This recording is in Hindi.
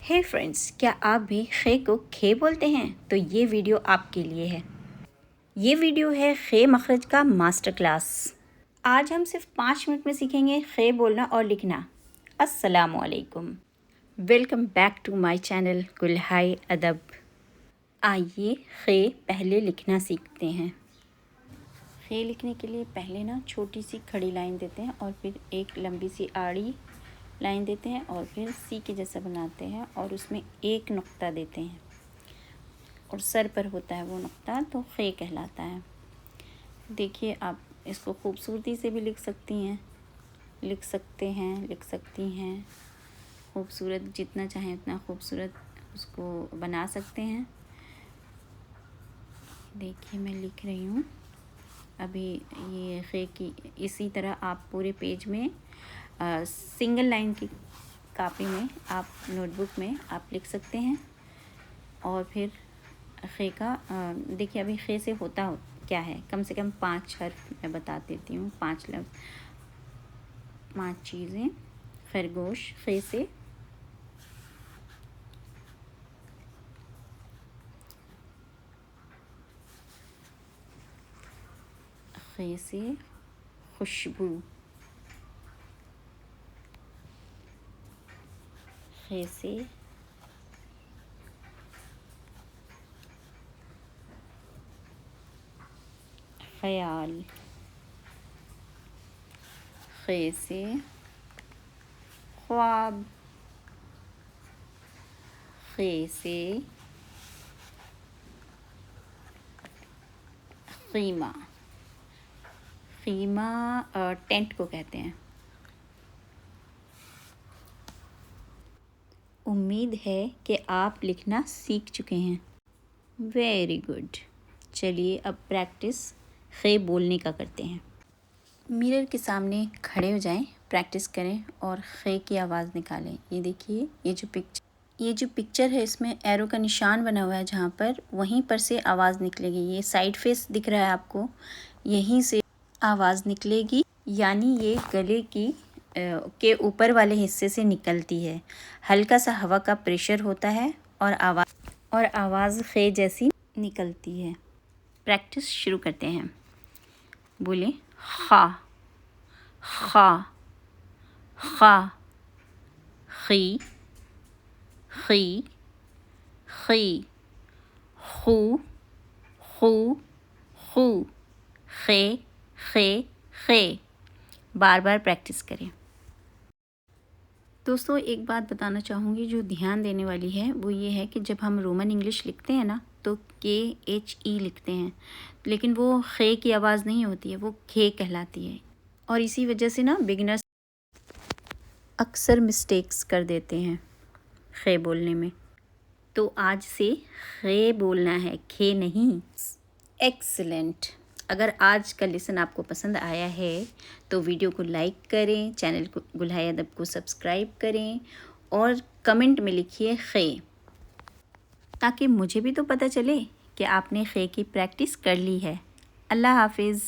हे फ्रेंड्स, क्या आप भी खे को खे बोलते हैं? तो ये वीडियो आपके लिए है। ये वीडियो है खे मखरज का मास्टर क्लास। आज हम सिर्फ 5 मिनट में सीखेंगे खे बोलना और लिखना। अस्सलामु अलैकुम। Welcome back to my channel Gulhaye Adab. आइए खे पहले लिखना सीखते हैं। खे लिखने के लिए पहले ना छोटी सी खड़ी लाइन देते हैं और फिर एक लंबी सी आड़ी लाइन देते हैं और फिर सी के जैसा बनाते हैं और उसमें एक नुक्ता देते हैं और सर पर होता है वो नुक्ता, तो खे कहलाता है। देखिए, आप इसको खूबसूरती से भी लिख सकती हैं, लिख सकती हैं। खूबसूरत जितना चाहें उतना खूबसूरत उसको बना सकते हैं। देखिए, मैं लिख रही हूँ अभी ये खे की। इसी तरह आप पूरे पेज में सिंगल लाइन की कॉपी में, आप नोटबुक में आप लिख सकते हैं। और फिर खे का देखिए, अभी खे से होता क्या है, कम से कम 5 हर्फ मैं बता देती हूँ। 5 लफ्ज़, 5 चीज़ें। खरगोश खे से, खे से खुशबू, खे से ख्याल, खे से ख्वाब, खे से कीमा। कीमा टेंट को कहते हैं। उम्मीद है कि आप लिखना सीख चुके हैं। Very good. चलिए अब प्रैक्टिस खे बोलने का करते हैं। मिरर के सामने खड़े हो जाएं, प्रैक्टिस करें और खे की आवाज़ निकालें। ये देखिए, ये जो पिक्चर है इसमें एरो का निशान बना हुआ है, जहाँ पर वहीं पर से आवाज़ निकलेगी। ये साइड फेस दिख रहा है आपको, यहीं से आवाज़ निकलेगी, यानी ये गले की के ऊपर वाले हिस्से से निकलती है। हल्का सा हवा का प्रेशर होता है और आवाज़ खे जैसी निकलती है। प्रैक्टिस शुरू करते हैं। बोलें खा, खा, खा, खी, खी, खी, खू, खू, खू, खे, खे, खे। बार बार प्रैक्टिस करें। दोस्तों, एक बात बताना चाहूँगी जो ध्यान देने वाली है, वो ये है कि जब हम रोमन इंग्लिश लिखते हैं ना, तो KHE लिखते हैं, लेकिन वो खे की आवाज़ नहीं होती है, वो खे कहलाती है। और इसी वजह से ना बिगिनर्स अक्सर मिस्टेक्स कर देते हैं खे बोलने में। तो आज से खे बोलना है, खे नहीं। एक्सीलेंट। अगर आज का लेसन आपको पसंद आया है तो वीडियो को लाइक करें, चैनल को गुलहाय अदब को सब्सक्राइब करें और कमेंट में लिखिए खे, ताकि मुझे भी तो पता चले कि आपने खे की प्रैक्टिस कर ली है। अल्लाह हाफिज़।